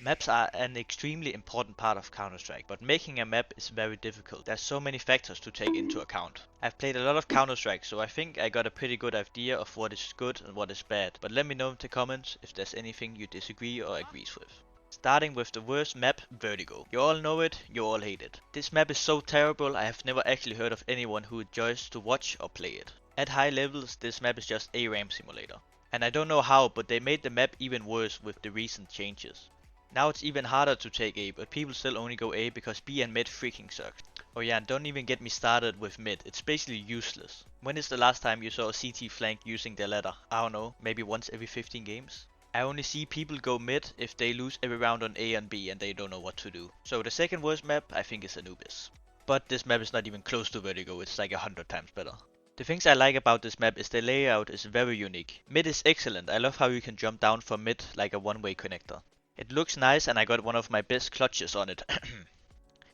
Maps are an extremely important part of Counter-Strike, but making a map is very difficult. There's so many factors to take into account. I've played a lot of Counter-Strike, so I think I got a pretty good idea of what is good and what is bad, but let me know in the comments if there's anything you disagree or agrees with. Starting with the worst map, Vertigo. You all know it, you all hate it. This map is so terrible, I have never actually heard of anyone who enjoys to watch or play it. At high levels, this map is just a ramp simulator. And I don't know how, but they made the map even worse with the recent changes. Now it's even harder to take A, but people still only go A because B and mid freaking suck. Oh yeah, and don't even get me started with mid, it's basically useless. When is the last time you saw a CT flank using their ladder? I don't know, maybe once every 15 games? I only see people go mid if they lose every round on A and B and they don't know what to do. So the second worst map I think is Anubis. But this map is not even close to Vertigo, it's like 100 times better. The things I like about this map is the layout is very unique. Mid is excellent, I love how you can jump down from mid like a one-way connector. It looks nice and I got one of my best clutches on it.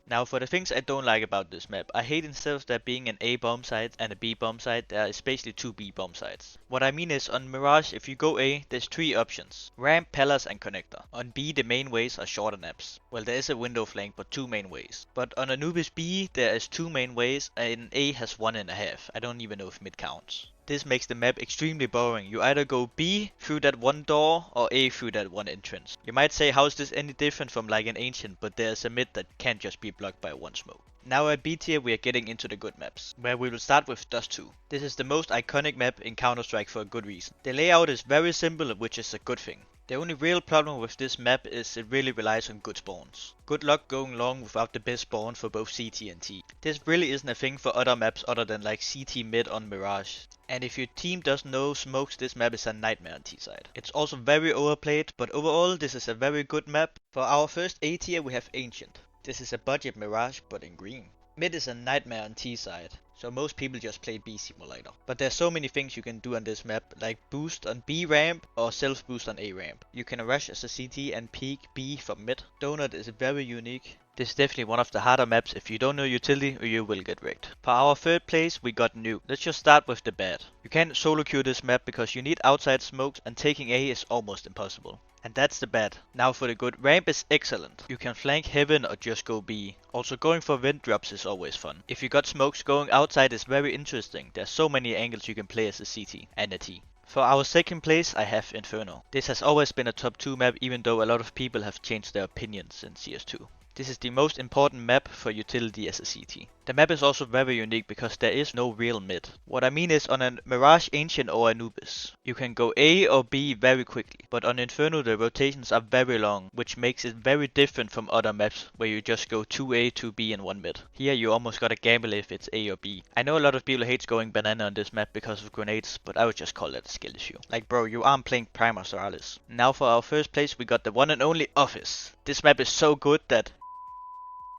Now for the things I don't like about this map, I hate instead of there being an A bomb site and a B bomb site, there is basically two B bomb sites. What I mean is on Mirage, if you go A, there's three options: ramp, palace and connector. On B the main ways are shorter naps. Well, there is a window flank but two main ways. But on Anubis B there is two main ways and A has 1.5. I don't even know if mid counts. This makes the map extremely boring. You either go B through that one door or A through that one entrance. You might say, how is this any different from like an ancient, but there's a mid that can't just be blocked by one smoke. Now at B tier we are getting into the good maps, where we will start with Dust 2. This is the most iconic map in Counter-Strike for a good reason. The layout is very simple, which is a good thing. The only real problem with this map is it really relies on good spawns. Good luck going long without the best spawn for both CT and T. This really isn't a thing for other maps other than like CT mid on Mirage. And if your team doesn't know smokes, this map is a nightmare on T side. It's also very overplayed, but overall this is a very good map. For our first A tier we have Ancient. This is a budget Mirage but in green. Mid is a nightmare on T side, so most people just play B simulator. But there's so many things you can do on this map, like boost on B ramp or self boost on A ramp. You can rush as a CT and peek B from mid. Donut is very unique. This is definitely one of the harder maps. If you don't know utility, you will get wrecked. For our third place we got Nuke. Let's just start with the bad. You can't solo queue this map because you need outside smokes and taking A is almost impossible. And that's the bad. Now for the good, ramp is excellent. You can flank heaven or just go B. Also going for vent drops is always fun. If you got smokes, going outside is very interesting. There's so many angles you can play as a CT and a T. For our second place I have Inferno. This has always been a top 2 map, even though a lot of people have changed their opinions in CS2. This is the most important map for utility as a CT. The map is also very unique because there is no real mid. What I mean is on a Mirage Ancient or Anubis, you can go A or B very quickly, but on Inferno the rotations are very long, which makes it very different from other maps where you just go 2A, 2B and 1 mid. Here you almost gotta gamble if it's A or B. I know a lot of people hate going banana on this map because of grenades, but I would just call that a skill issue. Like bro, you aren't playing Prima Soralis. Now for our first place we got the one and only Office. This map is so good that...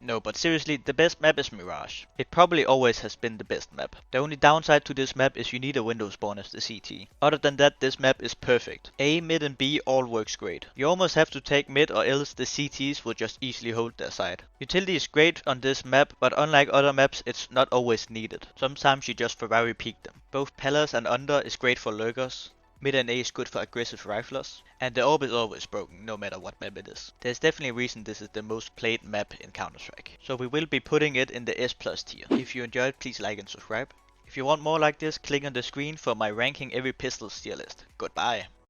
No, but seriously, the best map is Mirage. It probably always has been the best map. The only downside to this map is you need a window spawn as the CT. Other than that, this map is perfect. A, mid and B all works great. You almost have to take mid or else the CTs will just easily hold their side. Utility is great on this map, but unlike other maps, it's not always needed. Sometimes you just Ferrari peek them. Both Palace and Under is great for lurkers. Mid and A is good for aggressive riflers, and the orb is always broken, no matter what map it is. There's definitely a reason this is the most played map in Counter-Strike, so we will be putting it in the S+ tier. If you enjoyed, please like and subscribe. If you want more like this, click on the screen for my ranking every pistol tier list. Goodbye.